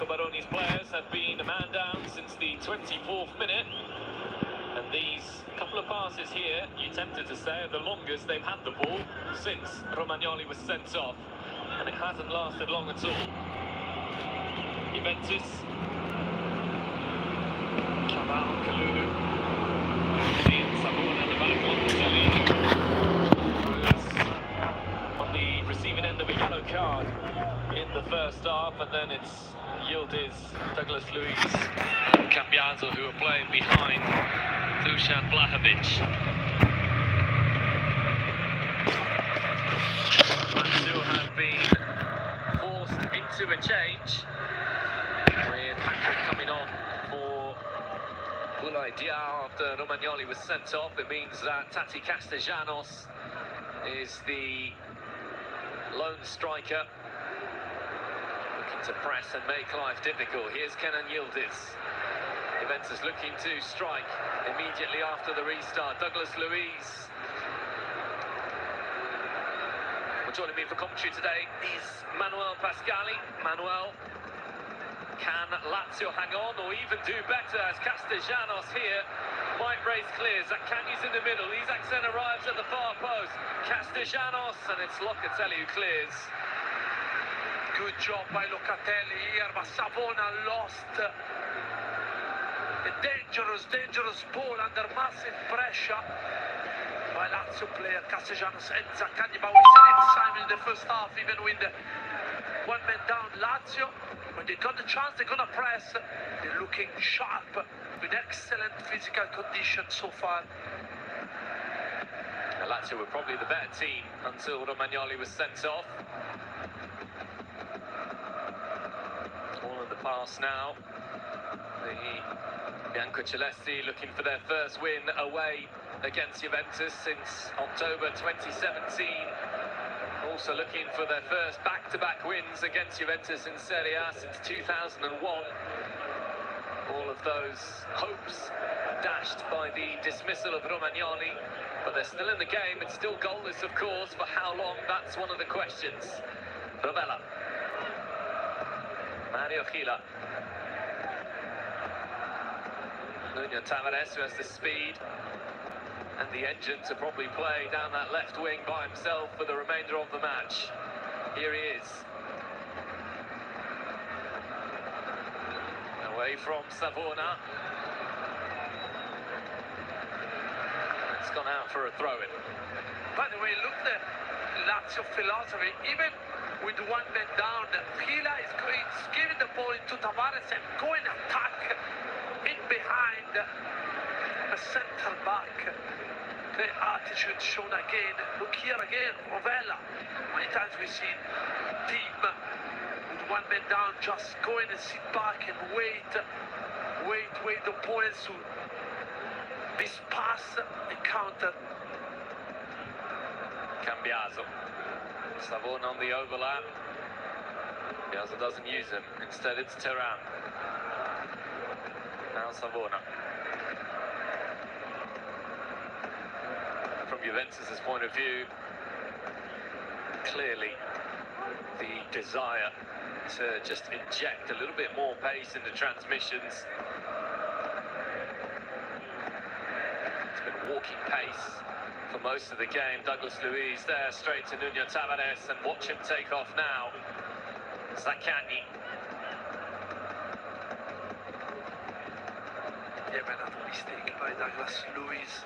Baroni's players have been a man down since the 24th minute. And these couple of passes here, you tempted to say, are the longest they've had the ball since Romagnoli was sent off. And it hasn't lasted long at all. Juventus. Cavall, Kalulu. Savona at the back, on the receiving end of a yellow card in the first half, and then it's Yildiz, Douglas Luiz and Cambiaso who are playing behind Dusan Vlahovic. Lazio have been forced into a change with Patrick coming on for Boulaye Dia after Romagnoli was sent off. It means that Tati Castellanos is the lone striker, looking to press and make life difficult. Here's Kenan Yildiz. Juventus looking to strike immediately after the restart. Douglas Luiz. Well, joining me for commentary today is Manuel Pascali. Manuel, can Lazio hang on or even do better as Castellanos here might race clears? Zaccagni's in the middle. Isaacsen arrives at the far post. Castellanos, and it's Locatelli who clears. Good job by Locatelli here, but Savona lost a dangerous ball under massive pressure by Lazio player Castellanos and Zaccagni. But we said it, Simon, in the first half, even with one man down, Lazio, when they got the chance, they're gonna press. They're looking sharp with excellent physical condition so far. Lazio were probably the better team until Romagnoli was sent off. All in the past now. The Biancocelesti looking for their first win away against Juventus since October 2017. Also looking for their first back-to-back wins against Juventus in Serie A since 2001. All of those hopes dashed by the dismissal of Romagnoli, but they're still in the game. It's still goalless, of course. For how long? That's one of the questions. Rovella. Mario Gila. Nuno Tavares, who has the speed and the engine to probably play down that left wing by himself for the remainder of the match. Here he is. Away from Savona. It's gone out for a throw-in. By the way, look at Lazio philosophy. Even with one man down, Gila is giving the ball to Tavares and going attack in behind the centre back. Great attitude shown again. Look here again, Rovella. Many times we see team with one man down just going and sit back and wait the opponents to miss pass and counter. Cambiaso. Savona on the overlap. Cambiaso doesn't use him. Instead it's Thuram. Now Savona. From Juventus' point of view, clearly the desire to just inject a little bit more pace into transmissions. It's been walking pace for most of the game. Douglas Luiz there, straight to Nuno Tavares, and watch him take off now. Zaccagni. Yeah, but not a mistake by Douglas Luiz.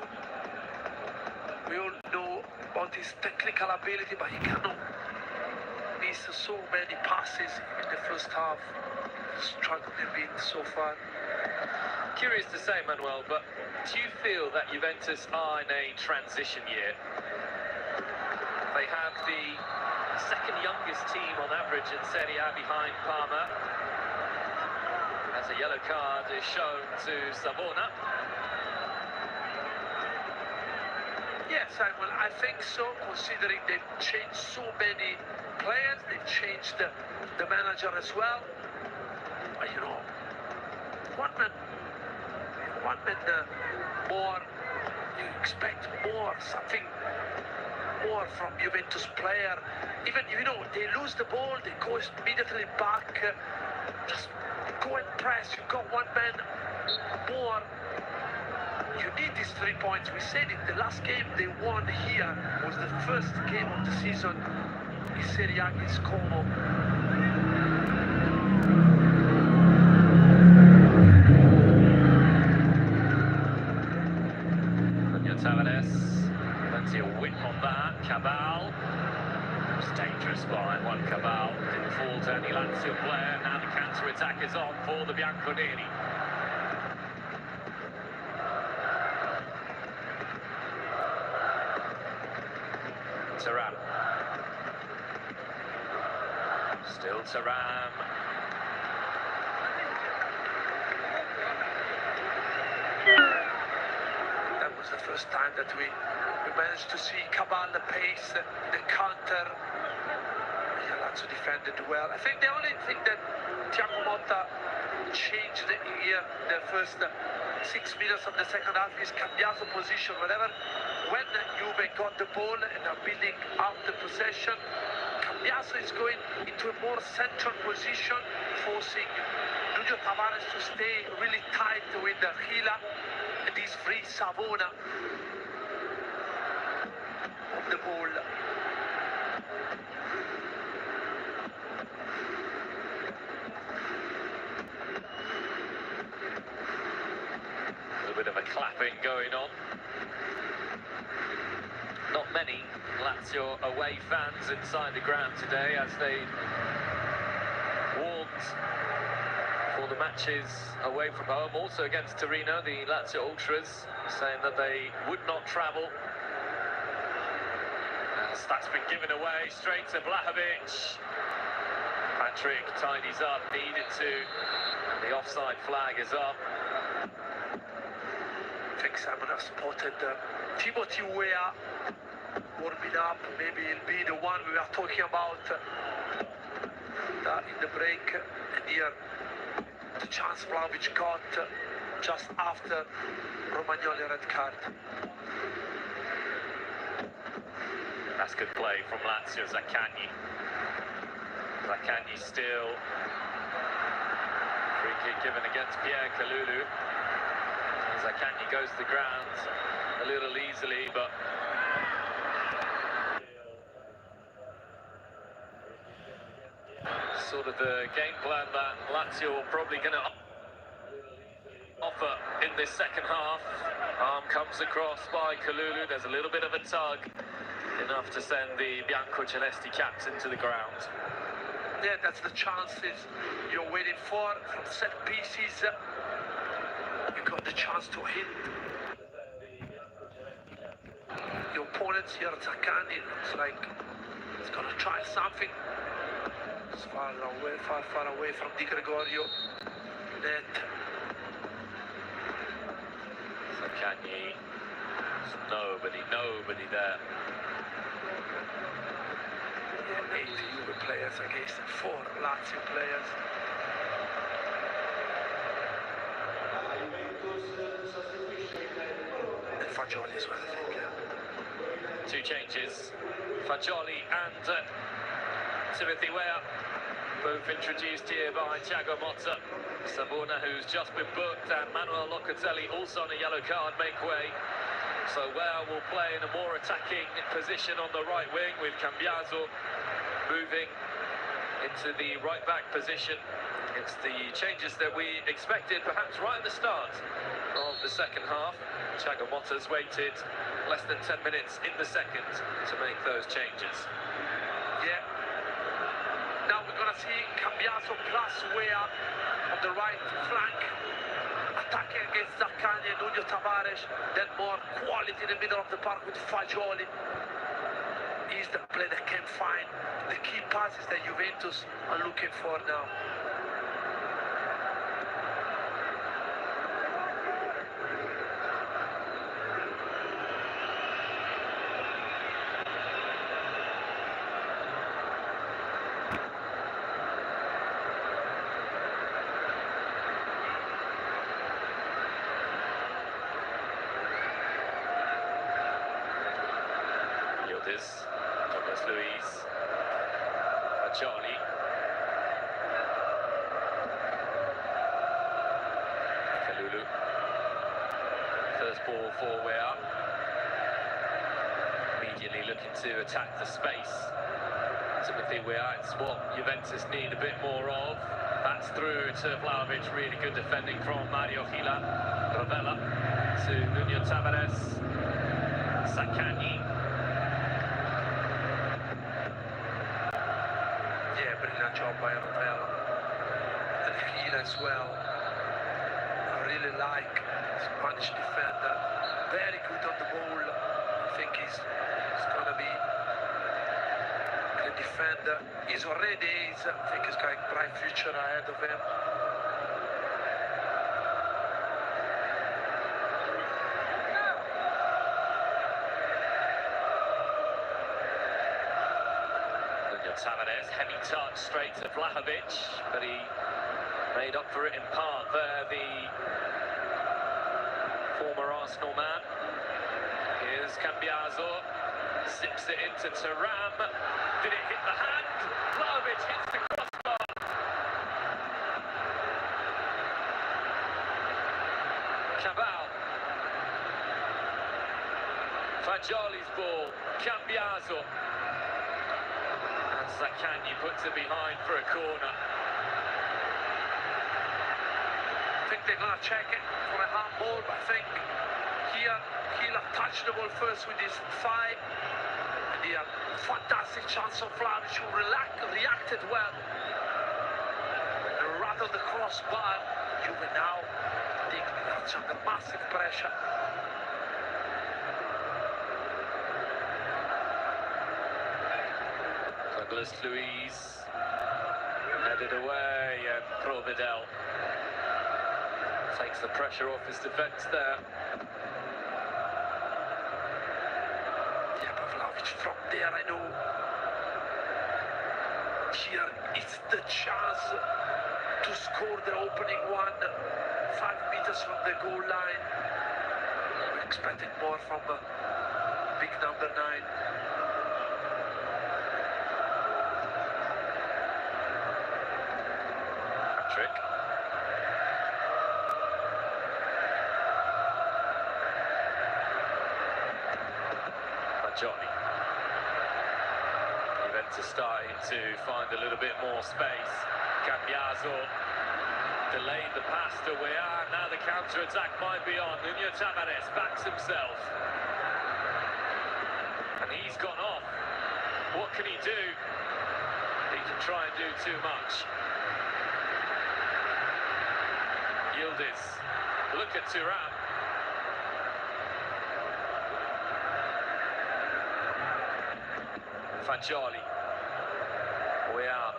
We all know about his technical ability, but he cannot miss so many passes in the first half. Struggling a bit so far. Curious to say, Manuel, but do you feel that Juventus are in a transition year? They have the second youngest team on average in Serie A behind Parma. As a yellow card is shown to Savona. Yes, I think so, considering they've changed so many players, they've changed the manager as well. But you know, one man more, you expect more, something more from Juventus player. Even, you know, they lose the ball, they go immediately back Just go and press. You've got one man more. You need these 3 points. We said it, the last game they won here was the first game of the season in Serie A against Como. Tavares, plenty of whip on that. Cabal, it was dangerous by one Cabal. Didn't fall to any Lazio player. Now the counter-attack is on for the Bianconeri. Thuram. Still Thuram. That was the first time that we managed to see Cabal the pace, the counter. Lazio defended well. I think the only thing that Thiago Motta changed here the first 6 minutes of the second half is Cambiaso position. When Juve got the ball and are building up the possession, Cambiaso is going into a more central position, forcing Nuno Tavares to stay really tight with Gila, and he's free Savona of the ball. A little bit of a clapping going on. Not many Lazio away fans inside the ground today, as they warned for the matches away from home. Also against Torino, the Lazio Ultras saying that they would not travel. As that's been given away straight to Vlahovic. Patrick tidies up, needed to, and the offside flag is up. I think Simon have spotted Timothy Weah warming up. Maybe he'll be the one we are talking about in the break. And here, the chance Vlahovic got just after Romagnoli red card. That's good play from Lazio. Zaccagni still. Free kick given against Pierre Kalulu. Zaccagni goes to the ground a little easily, but sort of the game plan that Lazio are probably going to offer in this second half. Arm comes across by Kalulu. There's a little bit of a tug, enough to send the Biancocelesti captain to the ground. Yeah, that's the chances you're waiting for from set pieces. You got the chance to hit your opponents here. Zaccagni looks like he's gonna try something. It's far away from Di Gregorio. Net. Zaccagni, nobody there. Yeah, 8 Juve players against 4 Lazio players. And Fagioli as well, I think. Yeah. 2 changes. Fagioli and Timothy Weah, both introduced here by Thiago Motta. Savona, who's just been booked, and Manuel Locatelli, also on a yellow card, make way. So Weah will play in a more attacking position on the right wing, with Cambiaso moving into the right back position. It's the changes that we expected, perhaps right at the start of the second half. Thiago Motta's waited less than 10 minutes in the second to make those changes. Yeah. Now we're gonna see Cambiaso plus Weah on the right flank, attacking against Zaccagni and Nuno Tavares. Then more quality in the middle of the park with Fagioli. He's the player that can find the key passes that Juventus are looking for now. Thomas Luiz, Fagioli. for Weah. Immediately looking to attack the space. Timothy Weah, it's what Juventus need a bit more of. That's through to Vlahovic, really good defending from Mario Gila. Ravella to Nuno Tavares. Zaccagni. Yeah, brilliant job by Ravella. And Gila as well. I really like Spanish defender. Very good on the ball. I think he's gonna be a defender. He's already is. I think he's got a bright future ahead of him. Tavares, heavy touch straight to Vlahovic, but he made up for it in part there, the former Arsenal man. Here's Cambiaso, zips it into Thuram. Did it hit the hand? Vlahovic hits the crossbar. Cabal. Fagioli's ball, Cambiaso. Zaccagni puts it behind for a corner. I think they're going to check it for a handball, but I think here he'll have touched the ball first with his thigh. And here, fantastic chance of Vlahovic, who reacted well. And rattled the crossbar. Juve now, I think that's under massive pressure. Luis headed away, and Provedel takes the pressure off his defence there. Yeah, but Vlahovic from there, I know. Here is the chance to score the opening one, 5 meters from the goal line. We expected more from big number 9. Trick. Fagioli. Juventus starting to find a little bit more space. Cambiaso delayed the pass to Weah. Now the counter-attack might be on. Nuno Tavares backs himself. And he's gone off. What can he do? He can try and do too much. Yildiz, look at Thuram. Fagioli. Weah.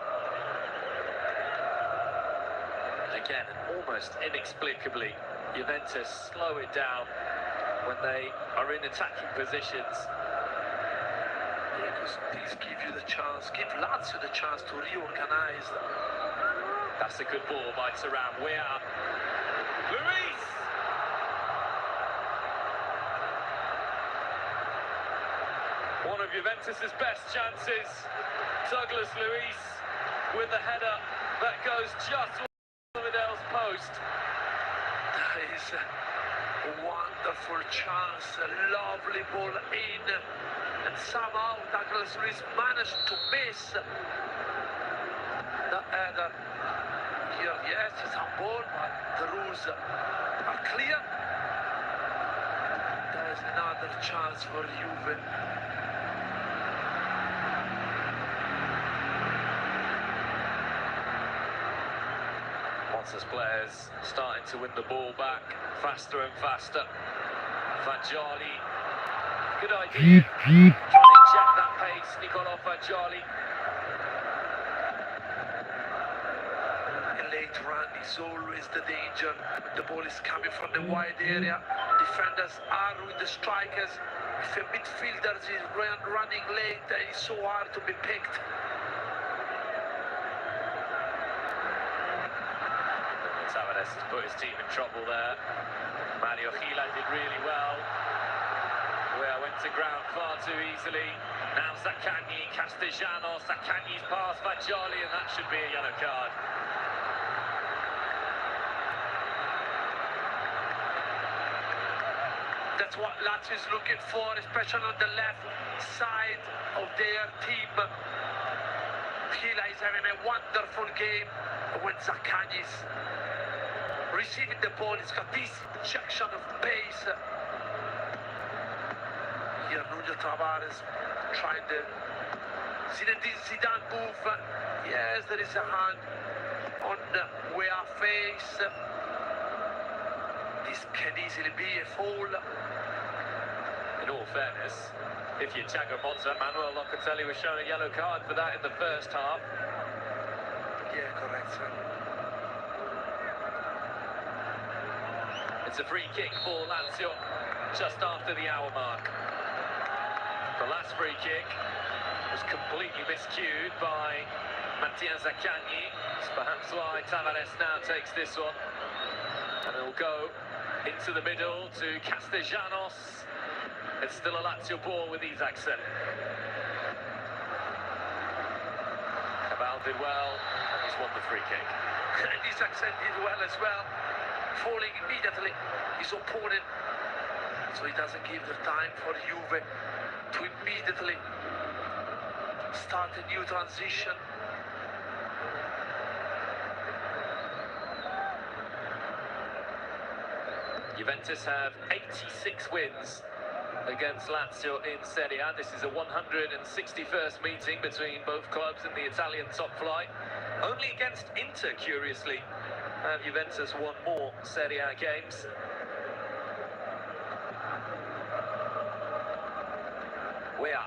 Again, almost inexplicably, Juventus slow it down when they are in attacking positions. Yeah, because these give you the chance, give Lazio the chance to reorganize. That's a good ball by Thuram. Weah. Luis! One of Juventus' best chances. Douglas Luis with the header that goes just off Provedel's post. That is a wonderful chance, a lovely ball in. And somehow Douglas Luis managed to miss the header. Here, yes, it's on ball, but the rules are clear. There's another chance for Juve. Monza's players starting to win the ball back faster and faster. Fagioli, good idea. Trying to inject that pace, Nicolò Fagioli. Late run is always the danger. The ball is coming from the wide area. Defenders are with the strikers. If a midfielder is running late, it's so hard to be picked. Tavares has put his team in trouble there. Mario Gila did really well. Weah went to ground far too easily. Now Zaccagni, Castellanos, Zaccagni's pass, Fagioli, and that should be a yellow card. That's what Lazio is looking for, especially on the left side of their team. Hila is having a wonderful game when Zaccagni is receiving the ball. He's got this injection of pace. Here, Nuno Tavares trying the Zinedine Zidane move. Yes, there is a hand on Weah's face. This can easily be a foul. In all fairness, if you're Thiago Motta, Manuel Locatelli was shown a yellow card for that in the first half. Yeah, correct, sir. It's a free kick for Lazio just after the hour mark. The last free kick was completely miscued by Mattia Zaccagni. It's perhaps why Tavares now takes this one. And it'll go into the middle to Castellanos. It's still a Lazio ball with Isaacsen. Cabal did well, and he's won the free kick. And Isaacsen did well as well, falling immediately his opponent. So he doesn't give the time for Juve to immediately start a new transition. Juventus have 86 wins against Lazio in Serie A. This is a 161st meeting between both clubs in the Italian top flight. Only against Inter, curiously, have Juventus won more Serie A games. Weah.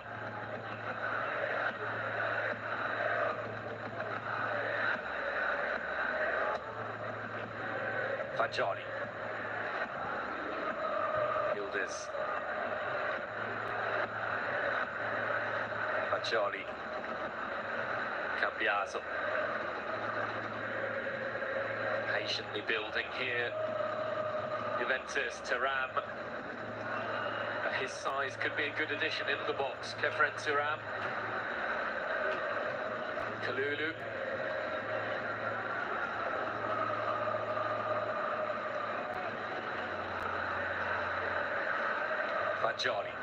Fagioli. Yildiz. Fagioli. Cambiaso. Patiently building here. Juventus, Thuram. His size could be a good addition in the box. Kefren Thuram. Kalulu. Fagioli.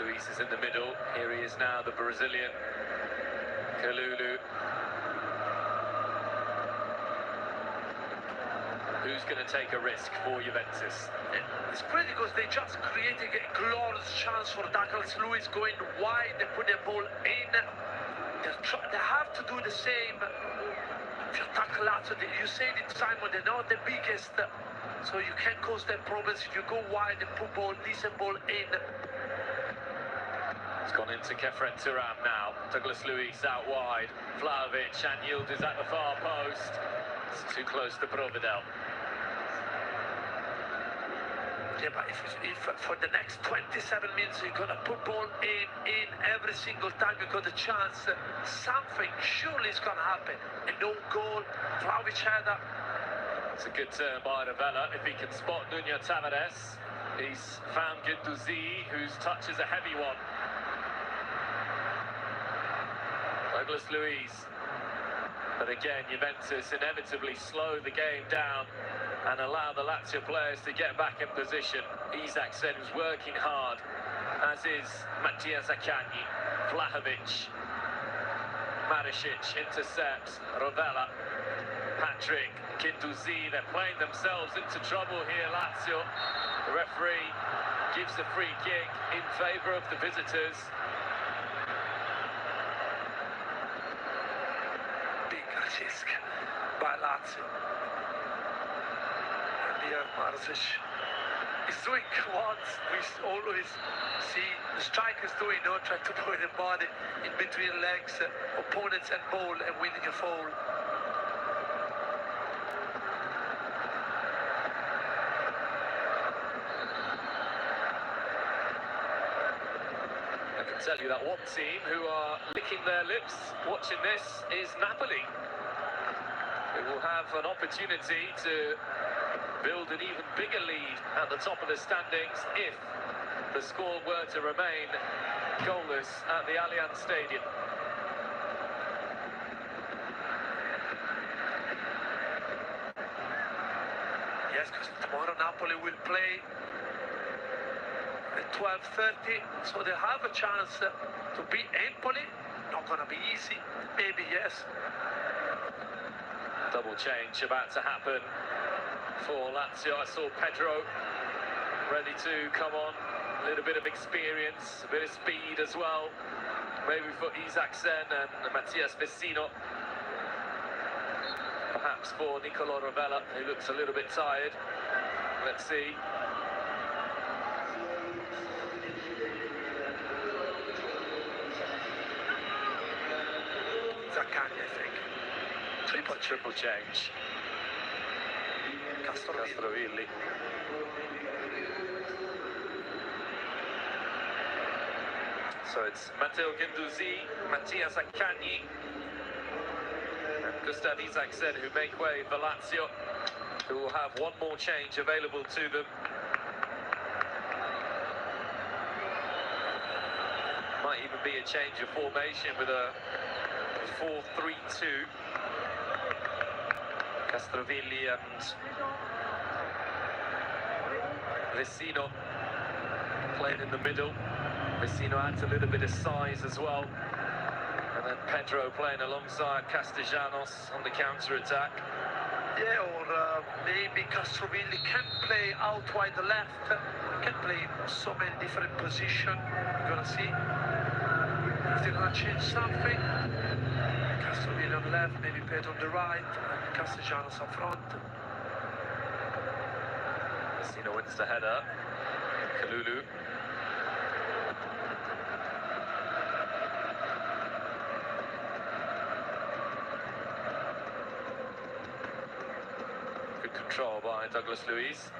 Luis is in the middle. Here he is now, the Brazilian. Kalulu. Who's going to take a risk for Juventus? It's great because they just creating a glorious chance for Douglas Luiz going wide and put the ball in. They have to do the same. If you attack Lazio, you said it, Simon, they're not the biggest, so you can cause them problems if you go wide and put decent ball in. It's gone into Kefren Thuram now. Douglas Luiz out wide. Vlahovic and Yildiz at the far post. It's too close to Providel. Yeah, but if for the next 27 minutes you're gonna put ball in every single time you got a chance, something surely is gonna happen. And no goal, Vlahovic header. It's a good turn by Ravella. If he can spot Nuno Tavares, he's found Guendouzi, whose touch is a heavy one. Douglas Luiz. But again, Juventus inevitably slow the game down and allow the Lazio players to get back in position. Isaacsen was working hard, as is Mattia Zaccagni. Vlahovic. Maricic intercepts. Rovella. Patrick. Guendouzi. They're playing themselves into trouble here, Lazio. The referee gives a free kick in favour of the visitors. Big risk by Lazio. Maricic is doing what we always see the strikers doing, try to put the body in between legs, opponents and ball, and winning a foul. I can tell you that one team who are licking their lips watching this is Napoli. They will have an opportunity to build an even bigger lead at the top of the standings if the score were to remain goalless at the Allianz Stadium. Yes, because tomorrow Napoli will play at 12:30, so they have a chance to beat Empoli. Not gonna be easy, maybe yes. Double change about to happen for Lazio. I saw Pedro ready to come on. A little bit of experience, a bit of speed as well. Maybe for Isaacsen and Mattias Vecino. Perhaps for Nicolo Rovella, who looks a little bit tired. Let's see. Zaccagni, I think. Triple change. Castrovilli. So it's Matteo Guendouzi, Mattia Zaccagni, and Gustav Isaacsen who make way for Lazio, who will have one more change available to them. Might even be a change of formation with a 4-3-2. Castrovilli and Vecino playing in the middle. Vecino adds a little bit of size as well. And then Pedro playing alongside Castellanos on the counter-attack. Yeah, or maybe Castrovilli can play out wide left. Can play in so many different positions. We're gonna see if they're gonna change something. Castrovilli on the left, maybe Pedro on the right, and Castellanos up front. Vecino wins the header. Kalulu. Good control by Douglas Luiz.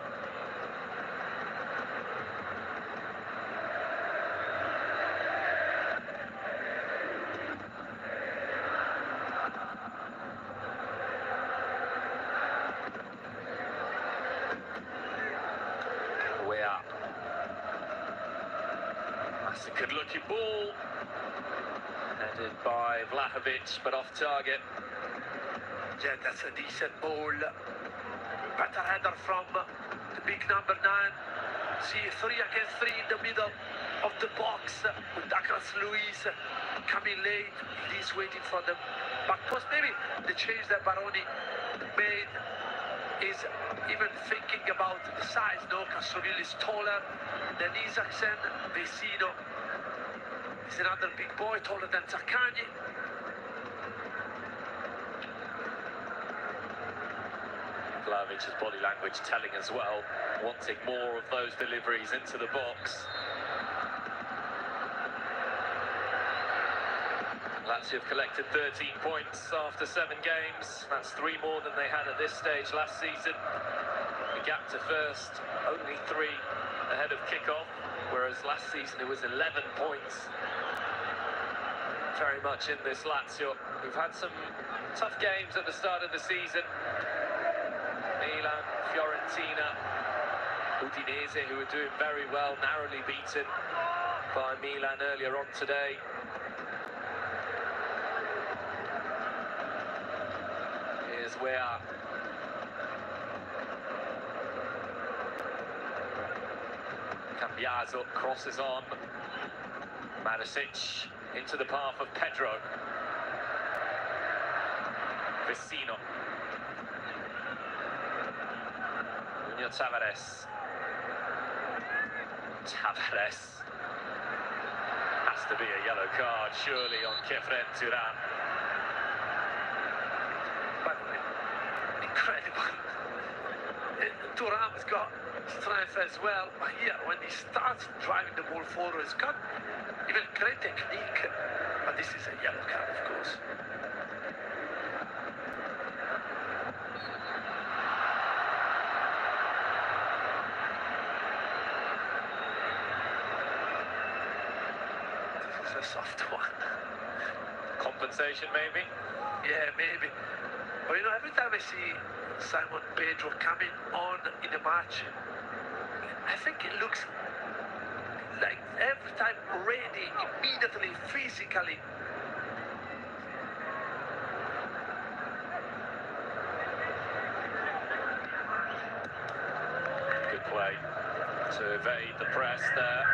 Way up. That's a good looking ball. Headed by Vlahovic, but off target. Yeah, that's a decent ball. Better header from the big number 9. See 3 against 3 in the middle of the box with Douglas Luiz coming late. He's waiting for the back post. Maybe the change that Baroni made is even thinking about the size. No, Castrovilli is taller than Isaacsen. Vecino is another big boy, taller than Zaccagni. Vlavic's body language telling as well, wanting more of those deliveries into the box. Lazio have collected 13 points after 7 games. That's 3 more than they had at this stage last season. The gap to first, only 3 ahead of kickoff, whereas last season it was 11 points. Very much in this Lazio. We've had some tough games at the start of the season. Milan, Fiorentina, Udinese, who were doing very well, narrowly beaten by Milan earlier on today. Here's where Cambiaso crosses on. Maricic into the path of Pedro. Vecino. Nuno Tavares. Tavares. Has to be a yellow card, surely, on Kefren Turan. By the way, incredible. Thuram's got strength as well, but here, when he starts driving the ball forward, he's got even great technique. But this is a yellow card, of course. This is a soft one. Compensation, maybe? Yeah, maybe. But you know, every time I see Simon Pedro coming on in the match, I think it looks like every time ready, immediately, physically. Good play. to evade the press there.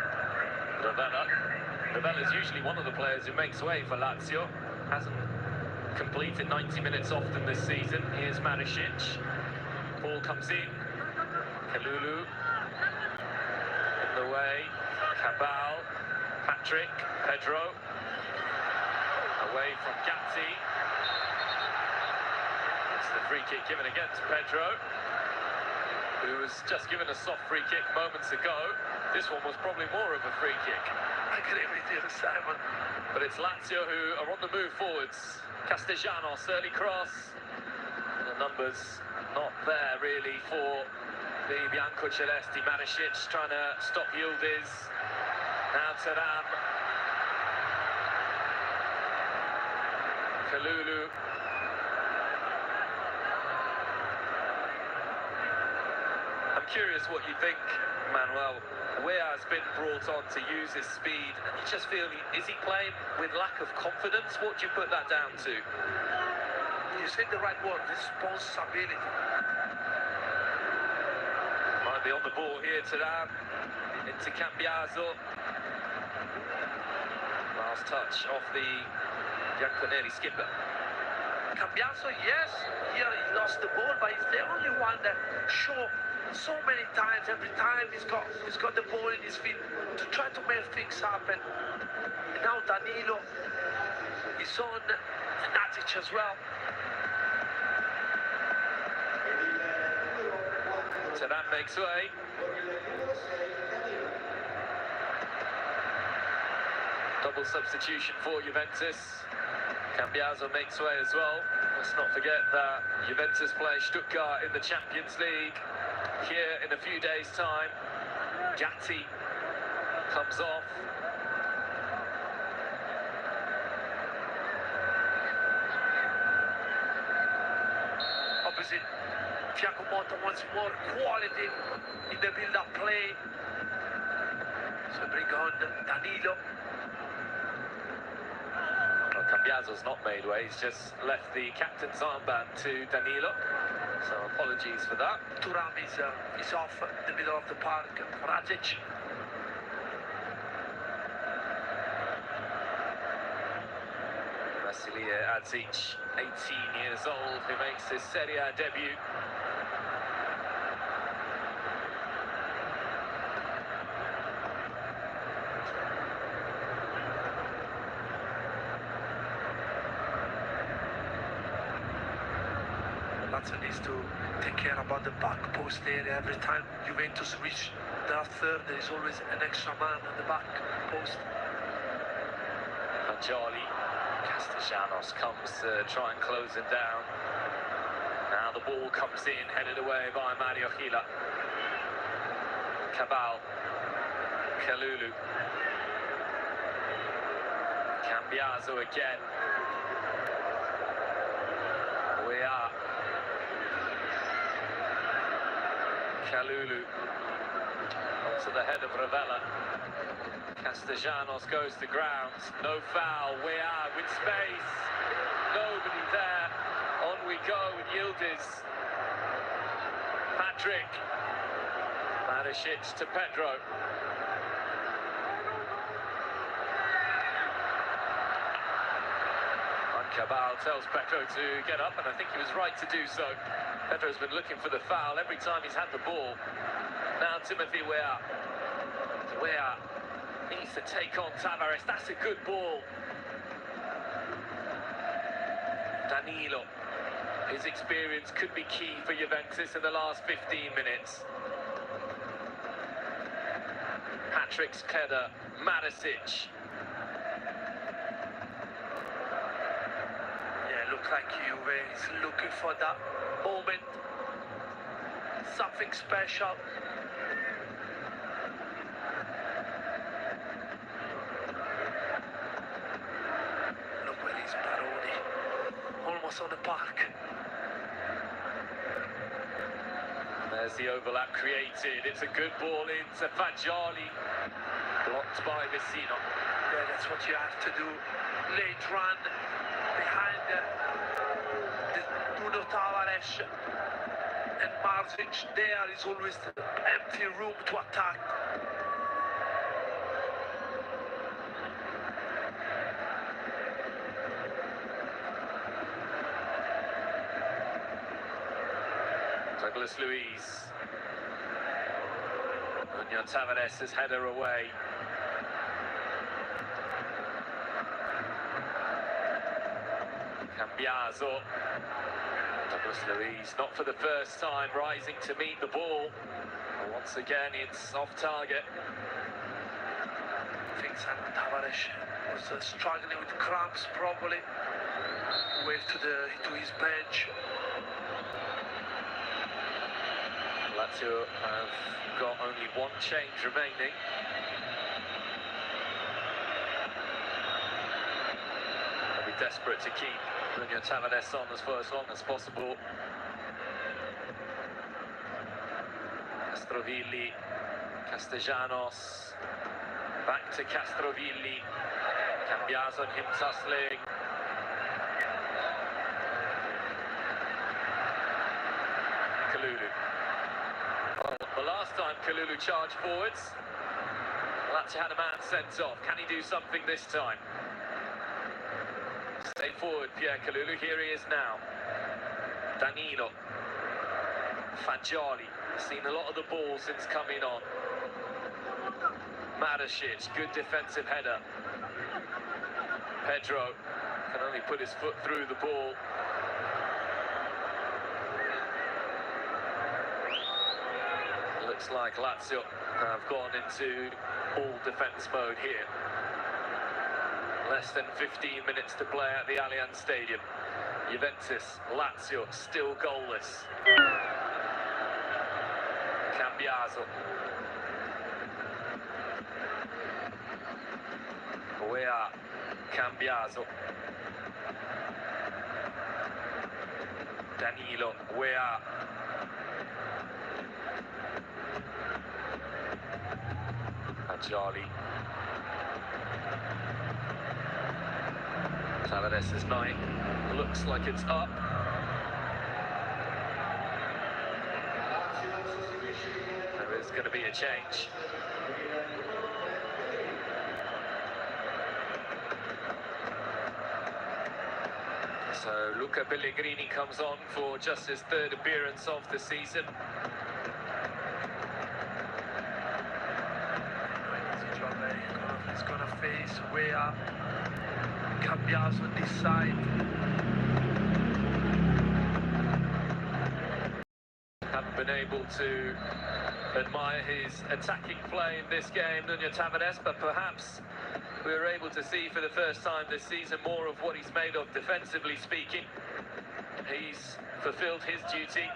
Ravella is usually one of the players who makes way for Lazio. Hasn't completed 90 minutes often this season. Here's Maricic. Ball comes in. Kalulu in the way. Cabal. Patrick. Pedro. Away from Gatti. It's the free kick given against Pedro, who was just given a soft free kick moments ago. This one was probably more of a free kick. I agree with you, Simon. But it's Lazio who are on the move forwards. Castellanos, early cross. The numbers not there really for the Biancocelesti. Maricic trying to stop Yildiz. Now Thuram. Kalulu. I'm curious what you think, Manuel. Wea has been brought on to use his speed, and you just feel, is he playing with lack of confidence? What do you put that down to? You said the right word, responsibility. Might be on the ball here, Thuram, into Cambiaso. Last touch off the Bianconeri skipper. Cambiaso, yes, here he lost the ball, but he's the only one that showed so many times, every time he's got the ball in his feet to try to make things happen. And now Danilo is on Natic as well. Thuram makes way. Double substitution for Juventus. Cambiaso makes way as well. Let's not forget that Juventus play Stuttgart in the Champions League here in a few days' time. Gatti comes off. Opposite, Thiago Motta wants more quality in the build-up play. So bring on Danilo. Well, Cambiaso's not made way, he's just left the captain's armband to Danilo. So apologies for that. Thuram is off the middle of the park. Radzic. Vasilia Adzic, 18 years old, who makes his Serie A debut. Lazio needs to take care about the back post area. Every time Juventus reach their third, there is always an extra man on the back post. Fagioli. Castellanos comes to try and close him down. Now the ball comes in, headed away by Mario Gila. Cabal. Kalulu. Cambiaso again. We are. Kalulu onto the head of Ravella. Castellanos goes to ground. No foul. We are with space. Nobody there. On we go with Yildiz. Patrick. Maricic to Pedro. And Cabal tells Pedro to get up, and I think he was right to do so. Pedro's been looking for the foul every time he's had the ball. Now Timothy Weah. Weah needs to take on Tavares. That's a good ball. Danilo. His experience could be key for Juventus in the last 15 minutes. Patrick's header. Maricic. Yeah, look like Juve is looking for that moment. Something special. Look where is Baroni. Almost on the park. There's the overlap created. It's a good ball into Fagioli. Blocked by Vecino. Yeah, that's what you have to do. Late run behind the Bruno Tavares. and Marzic, there is always empty room to attack. Douglas Luiz. Nuno Tavares' header away. Cambiaso. Douglas Luiz, not for the first time, rising to meet the ball. And once again, it's off target. I think Tavares was struggling with cramps, probably. Waved to his bench. Lazio have got only one change remaining. They'll be desperate to keep Nuno Tavares on for as long as possible. Castrovilli, Castellanos, back to Castrovilli, Cambiaso and him tussling. Kalulu. Well, the last time Kalulu charged forwards, Lazio had a man sent off. Can he do something this time? Stay forward, Pierre Kalulu. Here he is now. Danilo. Fagioli. Seen a lot of the ball since coming on. Marasic, good defensive header. Pedro can only put his foot through the ball. Looks like Lazio have gone into all defence mode here. Less than 15 minutes to play at the Allianz Stadium. Juventus, Lazio still goalless. Cambiaso. Wea, Cambiaso. Danilo, Wea. Fagioli. Tavares' night looks like it's up. There is going to be a change. So Luca Pellegrini comes on for just his third appearance of the season. He's gonna face Wea, Cambiaso on this side. Haven't been able to admire his attacking play in this game, Nuno Tavares, but perhaps we were able to see for the first time this season more of what he's made of defensively speaking. He's fulfilled his duty.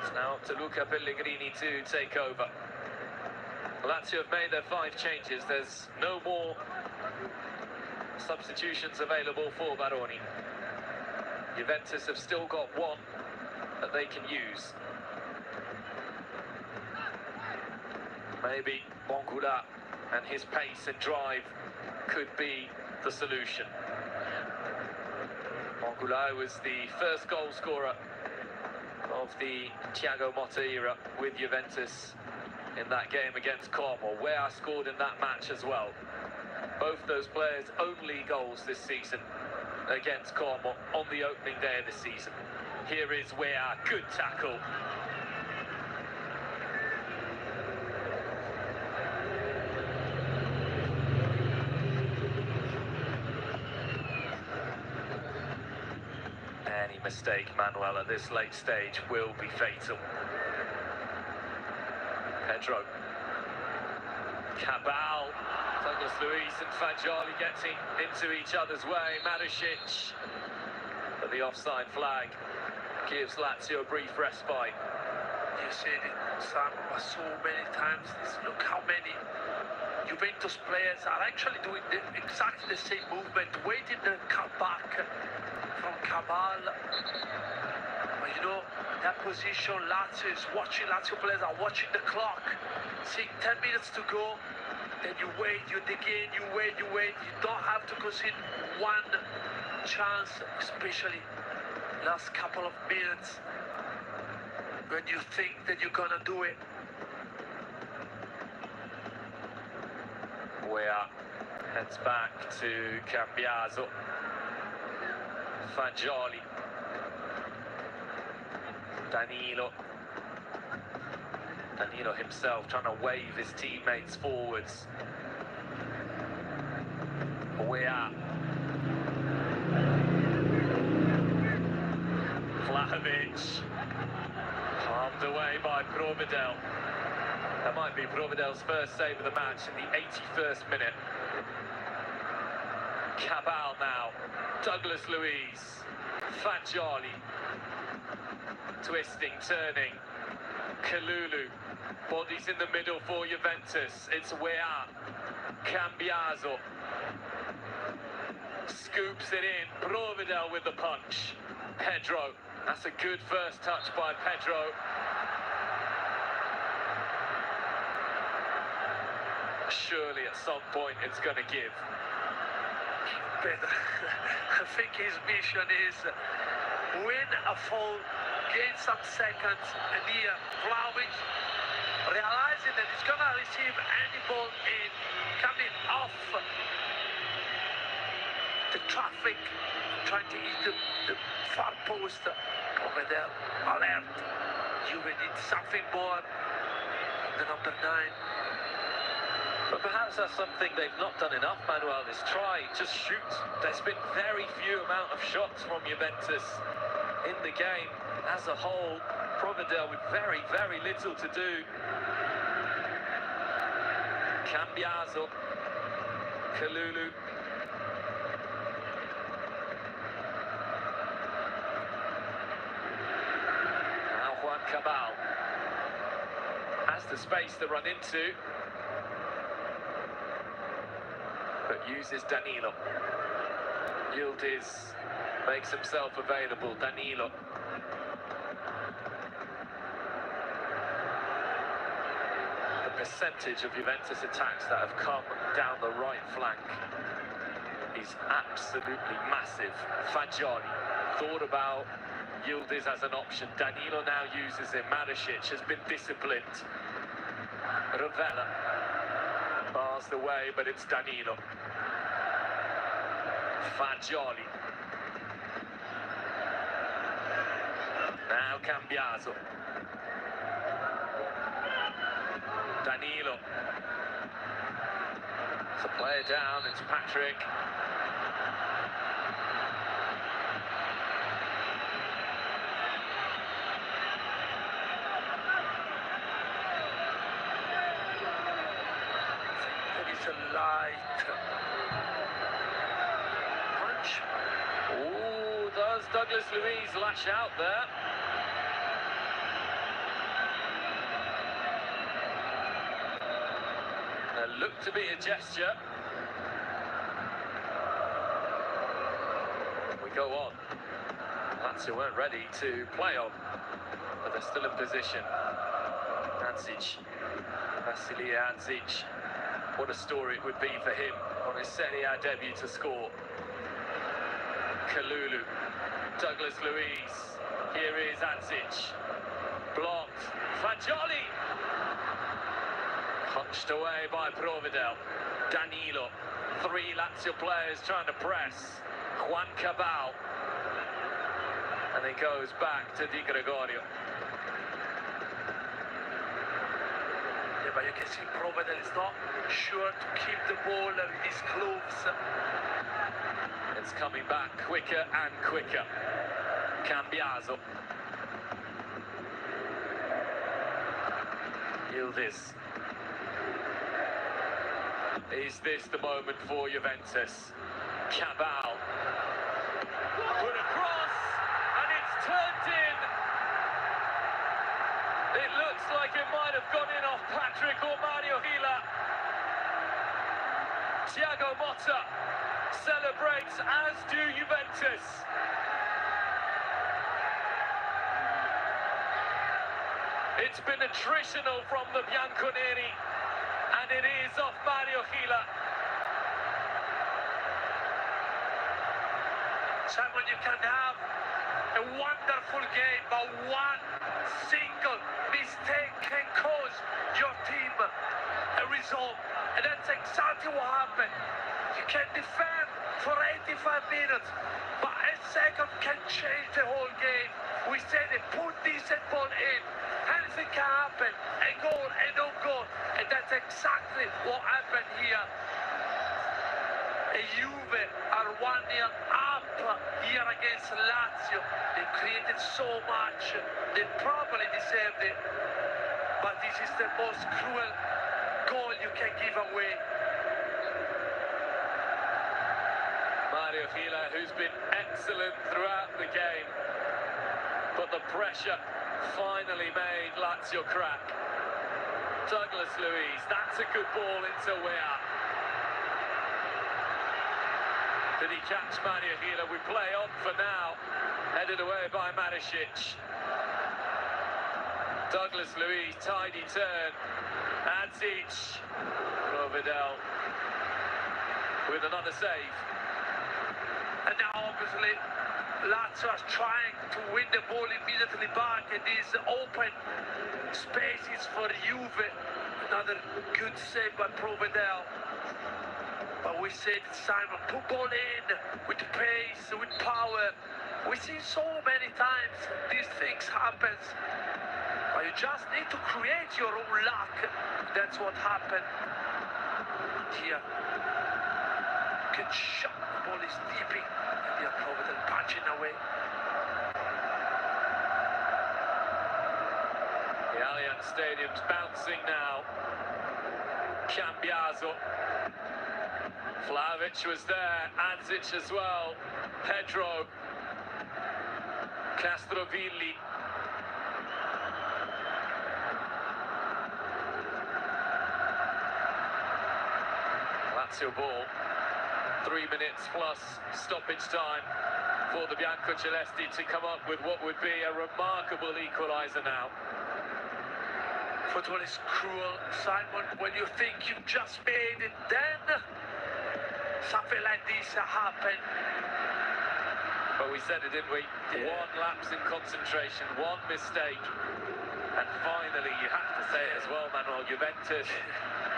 It's now up to Luca Pellegrini to take over. Lazio have made their 5 changes. There's no more substitutions available for Baroni. Juventus have still got one that they can use. Maybe Bongula and his pace and drive could be the solution. Bongula was the first goal scorer of the Thiago Motta era with Juventus in that game against Como, where I scored in that match as well. Both those players' only goals this season against Como on the opening day of the season. Here is Wea, good tackle. Any mistake, Manuel, at this late stage will be fatal. Pedro. Cabal. Douglas Luiz and Fagioli getting into each other's way. Marasic. But the offside flag gives Lazio a brief respite. You said it, Sam, so many times. Look how many Juventus players are actually doing exactly the same movement, waiting to come back from Cabal. But you know, that position, Lazio is watching, Lazio players are watching the clock, seeing 10 minutes to go, then you wait, you dig in, you wait, you don't have to concede one chance, especially last couple of minutes. when you think that you're gonna do it. Wea heads back to Cambiaso. Fagioli. Danilo himself trying to wave his teammates forwards. Wea. Vlahovic. Palmed away by Provedel. That might be Provedel's first save of the match in the 81st minute. Cabal now. Douglas Luiz. Fagioli. Twisting, turning. Kalulu. Bodies in the middle for Juventus. It's Wea. Cambiaso. Scoops it in. Provedel with the punch. Pedro. That's a good first touch by Pedro. Surely at some point it's going to give. Pedro, I think his mission is win a foul, gain some seconds, and here Vlahovic realizing that he's going to receive any ball in, coming off the traffic, trying to hit the far post. Provedel alert. Juve needs something more. The number 9. But perhaps that's something they've not done enough, Manuel, is try, just shoot. There's been very few amount of shots from Juventus in the game as a whole. Provedel with very, very little to do. Cambiaso. Kalulu. Now Juan Cabal has the space to run into, but uses Danilo. Yildiz makes himself available. Danilo. The percentage of Juventus attacks that have come down the right flank is absolutely massive. Fagioli thought about Yildiz as an option. Danilo now uses him. Maricic has been disciplined. Ravella bars the way, but it's Danilo. Fagioli. Now Cambiaso. Danilo. To play it down, it's Patrick. Light punch. Oh, does Douglas Luiz lash out there? There looked to be a gesture. We go on. Lazio weren't ready to play on, but they're still in position. Anzic. Vasily Anzic. What a story it would be for him on his Serie A debut to score. Kalulu, Douglas Luiz, here is Anzic, blocked, Fagioli, punched away by Provedel, Danilo, 3 Lazio players trying to press, Juan Cabal, and it goes back to Di Gregorio. But you can see Provedel is not sure to keep the ball with his gloves. It's coming back quicker and quicker. Cambiaso. Yildiz. Is this the moment for Juventus? Cabal. Put across, and it's turned in. It looks like it might have gone in off Patrick or Mario Gila. Thiago Motta celebrates, as do Juventus. It's been attritional from the Bianconeri, and it is off Mario Gila. Simon, you can have A wonderful game, but one single mistake can cause your team a result. And that's exactly what happened. You can defend for 85 minutes, but a second can change the whole game. We said it, put decent ball in. Anything can happen, a goal, a no goal. And that's exactly what happened here. Juve are 1-0 up here against Lazio. They created so much. They probably deserved it. But this is the most cruel goal you can give away. Mario Gila, who's been excellent throughout the game, but the pressure finally made Lazio crack. Douglas Luiz, that's a good ball into Weah. Did he catch Mario Gila? We play on for now. Headed away by Maricic. Douglas Luiz, tidy turn. Adzic. Provedel with another save. And now obviously Lazio is trying to win the ball immediately back, and these open spaces for Juve. Another good save by Provedel. But we said, Simon, put ball in with pace, with power. We've seen so many times these things happen. But you just need to create your own luck. That's what happened here. Good shot, the ball is deep in, and they are Providence punching away. The Allianz Stadium's bouncing now. Cambiaso. Vlahovic was there, Adzic as well, Pedro, Castrovilli. Lazio ball, 3 minutes plus stoppage time for the Biancocelesti to come up with what would be a remarkable equaliser now. Football is cruel, Simon, when you think you've just made it, then something like this happened. But we said it, didn't we? Yeah. One lapse in concentration, one mistake. And finally, you have to say it as well, Manuel, Juventus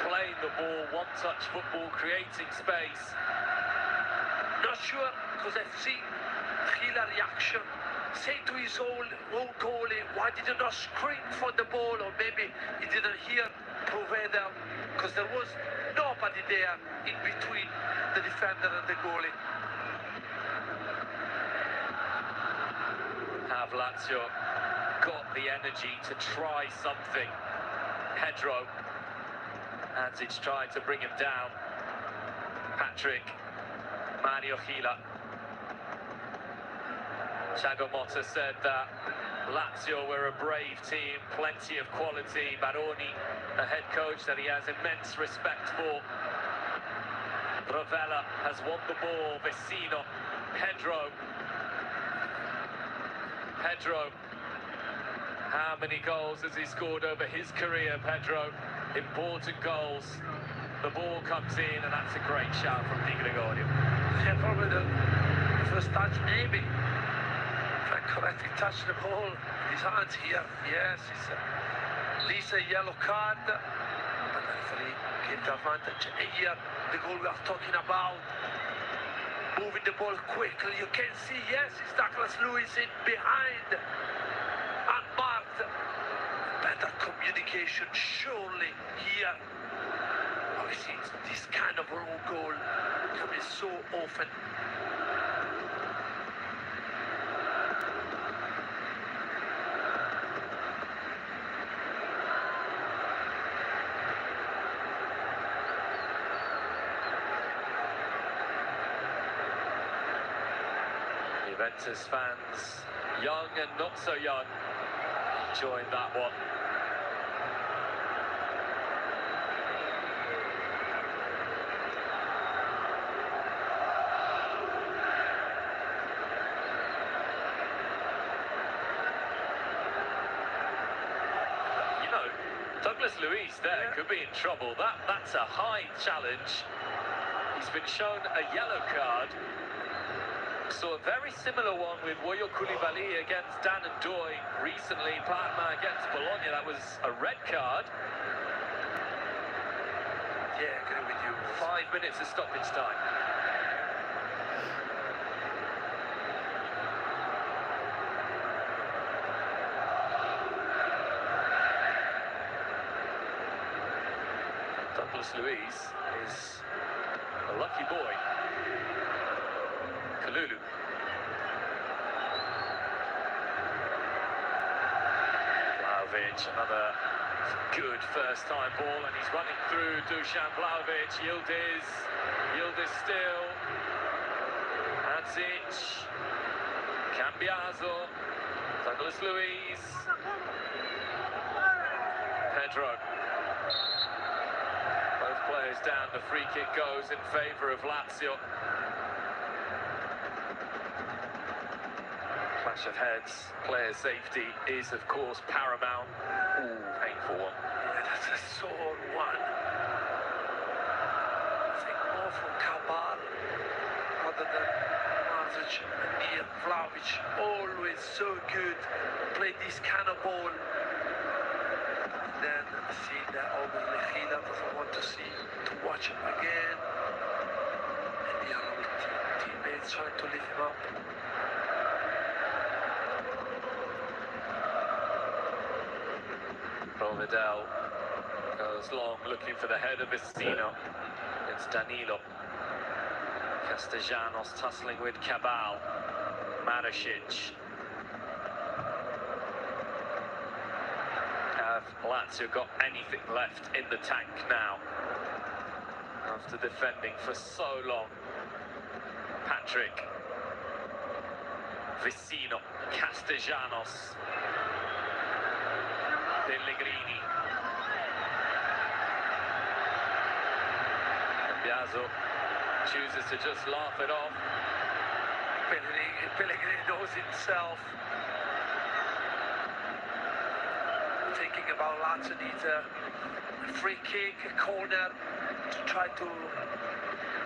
playing the ball, one-touch football, creating space. Not sure, because I've seen Gila reaction. Say to his own goalie, why did you not scream for the ball? Or maybe he didn't hear Provedel, because there was nobody there in between the defender and the goalie. Have Lazio got the energy to try something? Pedro. Adzic tried to bring him down. Patrick. Mario Gila. Thiago Motta said that Lazio were a brave team, plenty of quality. Baroni, a head coach that he has immense respect for. Rovella has won the ball. Vecino. Pedro. How many goals has he scored over his career, Pedro? Important goals. The ball comes in, and that's a great shot from Di Gregorio. Yeah, probably the first touch, maybe. If I correctly touch the ball, his hands here. Yes, it's at least a yellow card. But the referee gave the advantage. And here, the goal we are talking about. Moving the ball quickly. You can see, yes, it's Douglas Luiz in behind. Unmarked. Better communication, surely, here. Obviously, this kind of wrong goal coming so often. Juventus fans, young and not so young, joined that one. You know, Douglas Luiz there could be in trouble. That's a high challenge. He's been shown a yellow card. So a very similar one with Woyo Koulibaly against Dan and Doy recently. Parma against Bologna, that was a red card. Yeah, I agree with you. 5 minutes of stoppage time. Douglas Luiz is a lucky boy. Kalulu. Vlahovic, another good first-time ball, and he's running through Dusan Vlahovic. Yildiz still. Hadzic. Cambiaso. Douglas Luiz. Pedro. Both players down. The free kick goes in favour of Lazio. Clash of heads. Player safety is, of course, paramount. Ooh, painful one. Yeah, that's a sore one. I think more from Cabal rather than Mazic and Nia Vlahovic. Always so good. Play this kind of ball. And then see that obviously Gila doesn't want to watch it again. And the other teammates trying to lift him up. Provedel goes long, looking for the head of Vecino. It's Danilo. Castellanos tussling with Cabal. Marasic. Have Lazio got anything left in the tank now? After defending for so long. Patrick. Vecino. Castellanos. Pellegrini. Cambiaso chooses to just laugh it off. Pellegrini knows himself. Thinking about Lazio needs a free kick, a corner to try to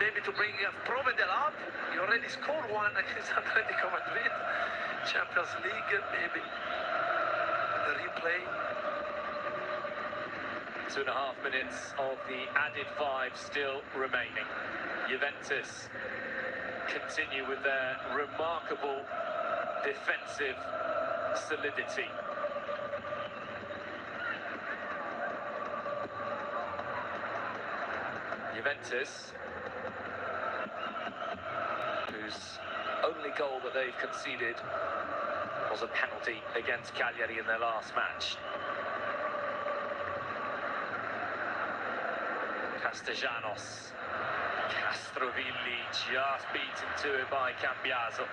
maybe to bring Provedel up. He already scored one against Atletico Madrid, Champions League, maybe the replay. 2.5 minutes of the added 5 still remaining. Juventus continue with their remarkable defensive solidity. Juventus, whose only goal that they've conceded was a penalty against Cagliari in their last match. Castellanos. Castrovilli just beaten to it by Cambiaso.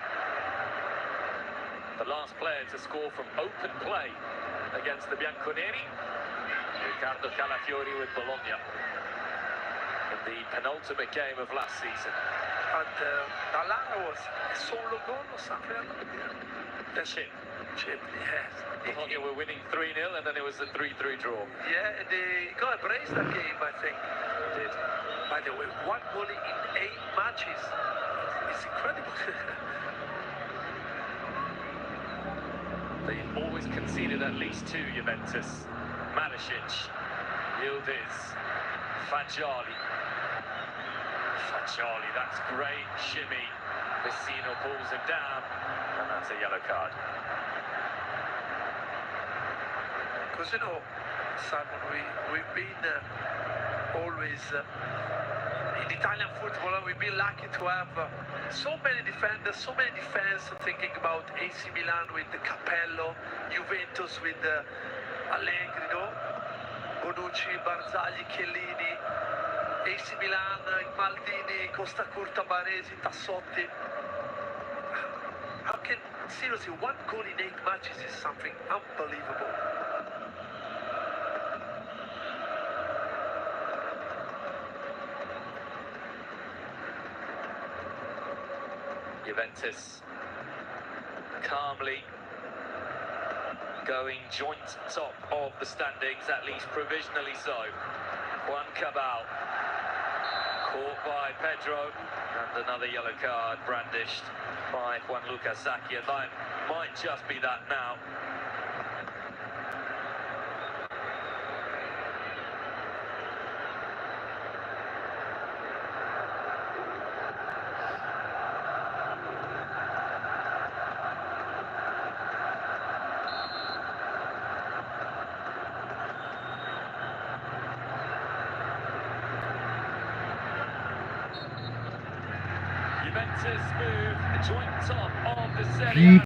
The last player to score from open play against the Bianconeri, Riccardo Calafiori with Bologna in the penultimate game of last season. And Dall'Ara was a solo goal or something like that? The chip. Yes. Bologna were winning 3-0 and then it was a 3-3 draw. Yeah, and they got a brace that game, I think. Did. By the way, 1 goal in 8 matches. It's incredible. They've always conceded at least 2, Juventus. Marasic, Yildiz, Fagioli. Fagioli, that's great shimmy. Vecino pulls him down, and that's a yellow card. Because, you know, Simon, we've been always in Italian football, we've been lucky to have so many defenders, so many defense. Thinking about AC Milan with Capello, Juventus with Allegri, no? Bonucci, Barzagli, Chiellini, AC Milan, Maldini, Costa Curta, Baresi, Tassotti. How can, seriously, 1 goal in 8 matches is something unbelievable. Juventus calmly going joint top of the standings, at least provisionally so. Juan Cabal Caught by Pedro, and another yellow card brandished by Juanluca Sacchi, and that might just be that now. Juventus move joint top of the Serie A.